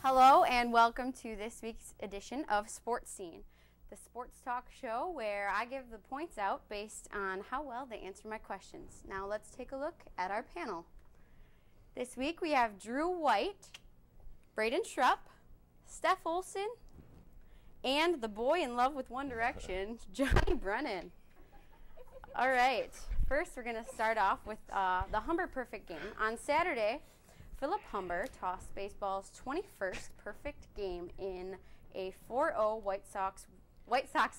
Hello and welcome to this week's edition of Sportscene, the sports talk show where I give the points out based on how well they answer my questions. Now let's take a look at our panel. This week we have Drew White, Braden Schrupp, Steph Olson, and the boy in love with One Direction, Jonny Brennan. All right, first we're going to start off with the Humber Perfect Game. On Saturday, Philip Humber tossed baseball's 21st perfect game in a 4-0 White Sox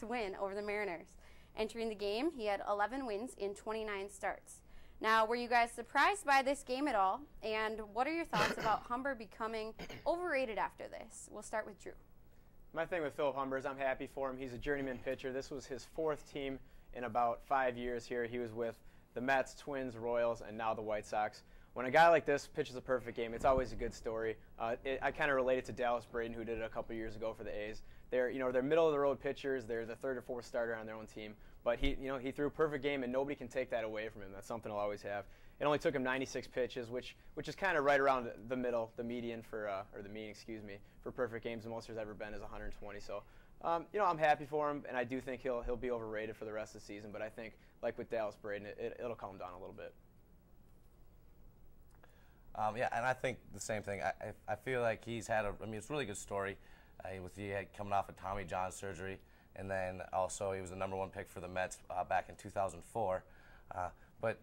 win over the Mariners. Entering the game, he had 11 wins in 29 starts. Now, were you guys surprised by this game at all? And what are your thoughts about Humber becoming overrated after this? We'll start with Drew. My thing with Philip Humber is I'm happy for him. He's a journeyman pitcher. This was his fourth team in about 5 years here. He was with the Mets, Twins, Royals, and now the White Sox. When a guy like this pitches a perfect game, it's always a good story. I kind of relate it to Dallas Braden, who did it a couple years ago for the A's. They're middle of the road pitchers. They're the third or fourth starter on their own team. But he threw a perfect game, and nobody can take that away from him. That's something he'll always have. It only took him 96 pitches, which is kind of right around the middle, the median for or the mean, excuse me, for perfect games. The most there's ever been is 120. So, I'm happy for him, and I do think he'll be overrated for the rest of the season. But I think, like with Dallas Braden, it'll calm down a little bit. Yeah, and I think the same thing. I feel like he's had it's a really good story. He had coming off of Tommy John surgery, and then also he was the #1 pick for the Mets back in 2004. But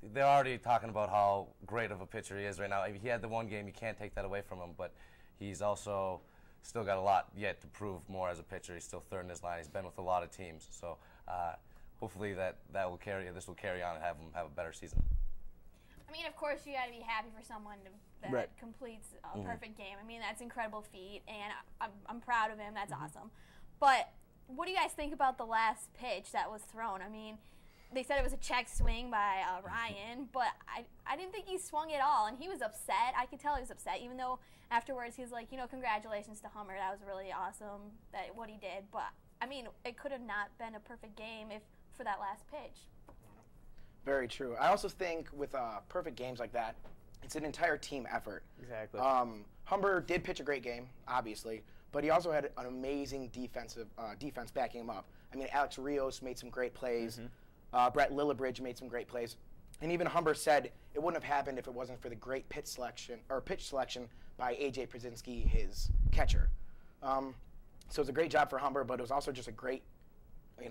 they're already talking about how great of a pitcher he is right now. He had the one game, you can't take that away from him, but he's also still got a lot yet to prove more as a pitcher. He's still third in his line. He's been with a lot of teams, so hopefully this will carry on and have him have a better season. I mean, of course, you got to be happy for someone that completes a perfect game. I mean, that's an incredible feat, and I'm proud of him. That's awesome. But what do you guys think about the last pitch that was thrown? I mean, they said it was a check swing by Ryan, but I didn't think he swung at all, and he was upset. I could tell he was upset, even though afterwards he was like, congratulations to Hummer. That was really awesome, what he did. But, I mean, it could have not been a perfect game for that last pitch. Very true. I also think with perfect games like that, it's an entire team effort. Exactly. Humber did pitch a great game, obviously, but he also had an amazing defense backing him up. I mean, Alex Rios made some great plays. Brett Lillibridge made some great plays. And even Humber said it wouldn't have happened if it wasn't for the great pitch selection by A.J. Przinsky, his catcher. So it's a great job for Humber, but it was also just a great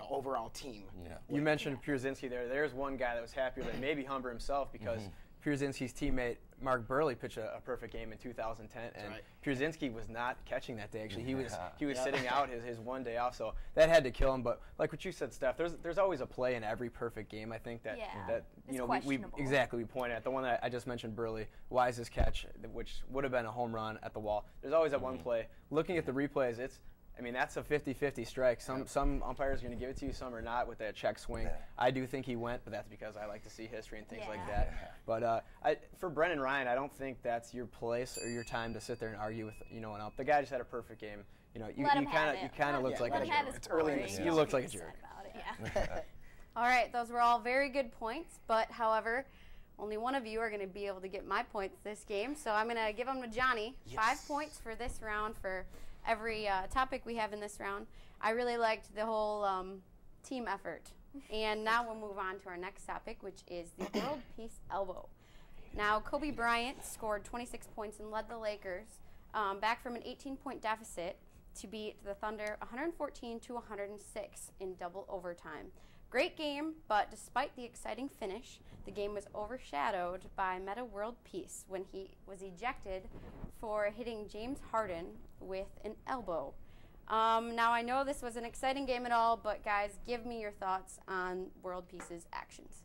overall team. Yeah. You mentioned Przinsky there. There's one guy that was happier than maybe Humber himself because Przinsky's teammate Mark Burley pitched a perfect game in 2010, and Przinsky was not catching that day. Actually, he was sitting out his one day off, so that had to kill him. But like what you said, Steph, there's always a play in every perfect game. I think that we point at the one that I just mentioned, Burley, Wise's catch, which would have been a home run at the wall. There's always that one play. Looking at the replays, that's a 50-50 strike. Some umpires are going to give it to you, some are not with that check swing. I do think he went, but that's because I like to see history and things like that. But for Brennan Ryan, I don't think that's your place or your time to sit there and argue with an ump. The guy just had a perfect game. You kind of looked like a jerk. It's early in the season. You looked like a jerk. All right, those were all very good points, but however, only one of you are going to be able to get my points this game, so I'm going to give them to Johnny. 5 points for this round for every topic we have in this round. I really liked the whole team effort. And now we'll move on to our next topic, which is the World Peace Elbow. Now, Kobe Bryant scored 26 points and led the Lakers back from an 18-point deficit to beat the Thunder 114-106 in double overtime. Great game, but despite the exciting finish, the game was overshadowed by Meta World Peace when he was ejected for hitting James Harden with an elbow. Now, I know this was an exciting game and all, but guys, give me your thoughts on World Peace's actions.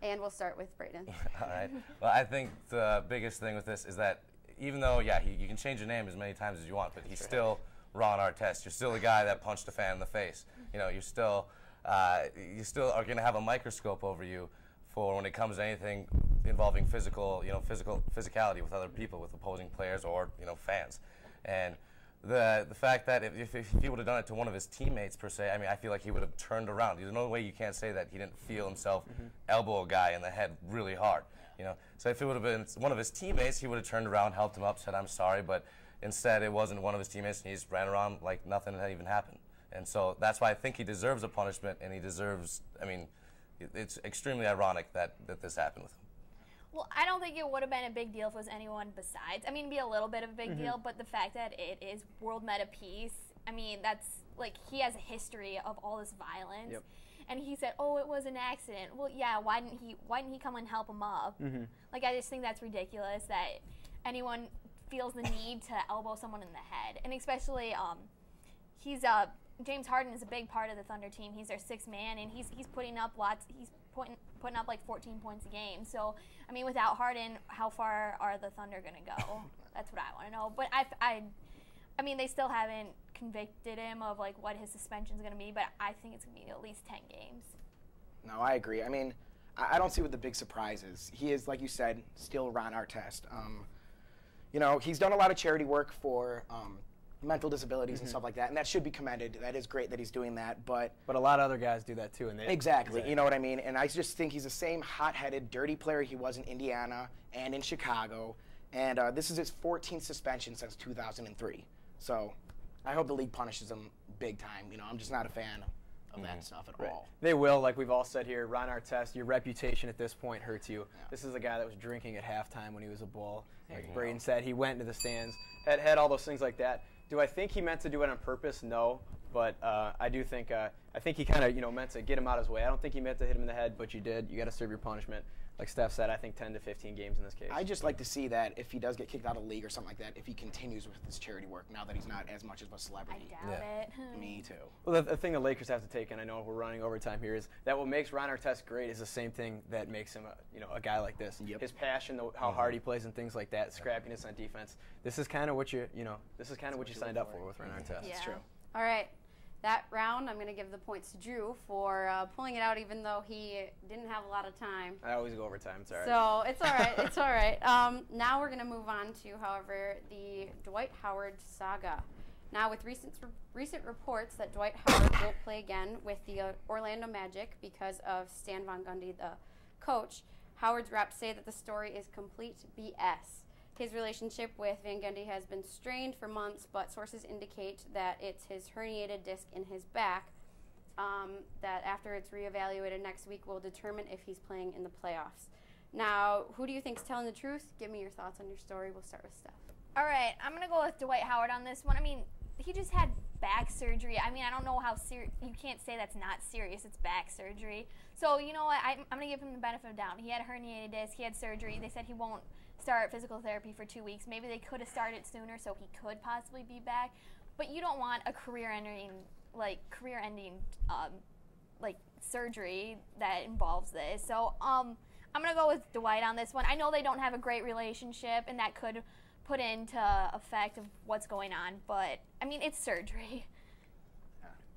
And we'll start with Braden. All right. Well, I think the biggest thing with this is that even though, you can change your name as many times as you want, but he's still Ron Artest. You're still the guy that punched a fan in the face. You still are going to have a microscope over you for when it comes to anything involving physicality with other people, with opposing players or fans. And the fact that if he would have done it to one of his teammates per se, I feel like he would have turned around. There's no way you can't say that he didn't feel himself elbow a guy in the head really hard. You know, so if it would have been one of his teammates, he would have turned around, helped him up, said, "I'm sorry," but instead it wasn't one of his teammates, and he just ran around like nothing had even happened. And so that's why I think he deserves a punishment, and he deserves, I mean, it's extremely ironic that this happened with him. Well, I don't think it would have been a big deal if it was anyone besides. I mean, it'd be a little bit of a big deal, but the fact that it is World Meta Peace, I mean, that's, like, he has a history of all this violence. Yep. And he said, "Oh, it was an accident." Well, yeah, why didn't he come and help him up? Like, I just think that's ridiculous that anyone feels the need to elbow someone in the head. And especially, James Harden is a big part of the Thunder team. He's their sixth man, and he's putting up putting up like 14 points a game. So, I mean, without Harden, how far are the Thunder going to go? That's what I want to know. But I mean, they still haven't convicted him of like what his suspension is going to be, but I think it's going to be at least 10 games. No, I agree. I mean, I don't see what the big surprise is. He is, like you said, still Ron Artest. You know, he's done a lot of charity work for mental disabilities and stuff like that, and that should be commended. That is great that he's doing that, but a lot of other guys do that too. And exactly, you know what I mean? And I just think he's the same hot-headed, dirty player he was in Indiana and in Chicago, and this is his 14th suspension since 2003. So I hope the league punishes him big time. You know, I'm just not a fan of that stuff at all. They will, like we've all said here, Ron Artest, your reputation at this point hurts you. Yeah. This is a guy that was drinking at halftime when he was a Bull. Like Braden said, he went into the stands, had all those things like that. Do I think he meant to do it on purpose? No, but I do think he kind of meant to get him out of his way. I don't think he meant to hit him in the head, but you did. You got to serve your punishment. Like Steph said, I think 10 to 15 games in this case. I just like to see that if he does get kicked out of the league or something like that, if he continues with his charity work now that he's not as much of a celebrity. I doubt it. Me too. Well, the thing the Lakers have to take, and I know we're running overtime here, is that what makes Ron Artest great is the same thing that makes him a guy like this. Yep. His passion, how hard he plays and things like that, scrappiness on defense. This is kind of what you signed up for with Ron Artest. Yeah. It's true. All right. That round, I'm going to give the points to Drew for pulling it out, even though he didn't have a lot of time. I always go overtime. It's all right. So it's all right. It's all right. Now we're going to move on to, however, the Dwight Howard saga. Now, with recent reports that Dwight Howard won't play again with the Orlando Magic because of Stan Van Gundy, the coach, Howard's reps say that the story is complete BS. His relationship with Van Gundy has been strained for months, but sources indicate that it's his herniated disc in his back that after it's reevaluated next week will determine if he's playing in the playoffs. Now, who do you think's telling the truth? Give me your thoughts on your story. We'll start with Steph. All right, I'm going to go with Dwight Howard on this one. I mean, he just had back surgery. I mean, I don't know how serious. You can't say that's not serious. It's back surgery. So, you know what? I'm going to give him the benefit of the doubt. He had a herniated disc. He had surgery. They said he won't start physical therapy for 2 weeks. Maybe they could have started sooner so he could possibly be back. But you don't want a career-ending surgery that involves this. So I'm going to go with Dwight on this one. I know they don't have a great relationship, and that could put into effect of what's going on. But, I mean, it's surgery.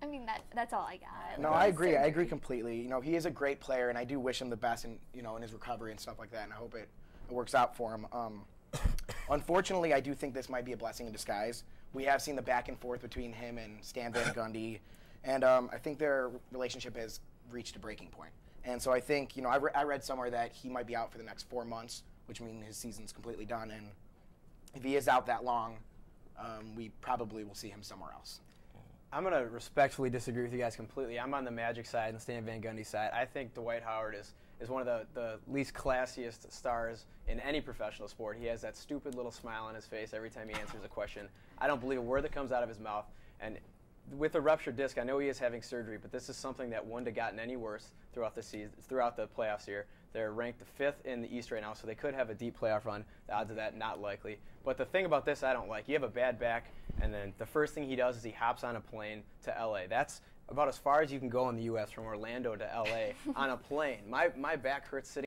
I mean, that's all I got. No, I agree. Surgery. I agree completely. You know, he is a great player, and I do wish him the best in his recovery and stuff like that, and I hope it works out for him. Unfortunately, I do think this might be a blessing in disguise. We have seen the back and forth between him and Stan Van Gundy, and I think their relationship has reached a breaking point. And so I think, I read somewhere that he might be out for the next 4 months, which means his season's completely done. And if he is out that long, we probably will see him somewhere else. I'm going to respectfully disagree with you guys completely. I'm on the Magic side and Stan Van Gundy side. I think Dwight Howard is one of the least classiest stars in any professional sport. He has that stupid little smile on his face every time he answers a question. I don't believe a word that comes out of his mouth. And with a ruptured disc, I know he is having surgery, but this is something that wouldn't have gotten any worse throughout the season, throughout the playoffs here. They're ranked the 5th in the East right now, so they could have a deep playoff run. The odds of that, not likely. But the thing about this I don't like, you have a bad back, and then the first thing he does is he hops on a plane to L.A. That's about as far as you can go in the U.S. from Orlando to L.A. on a plane. My back hurts sitting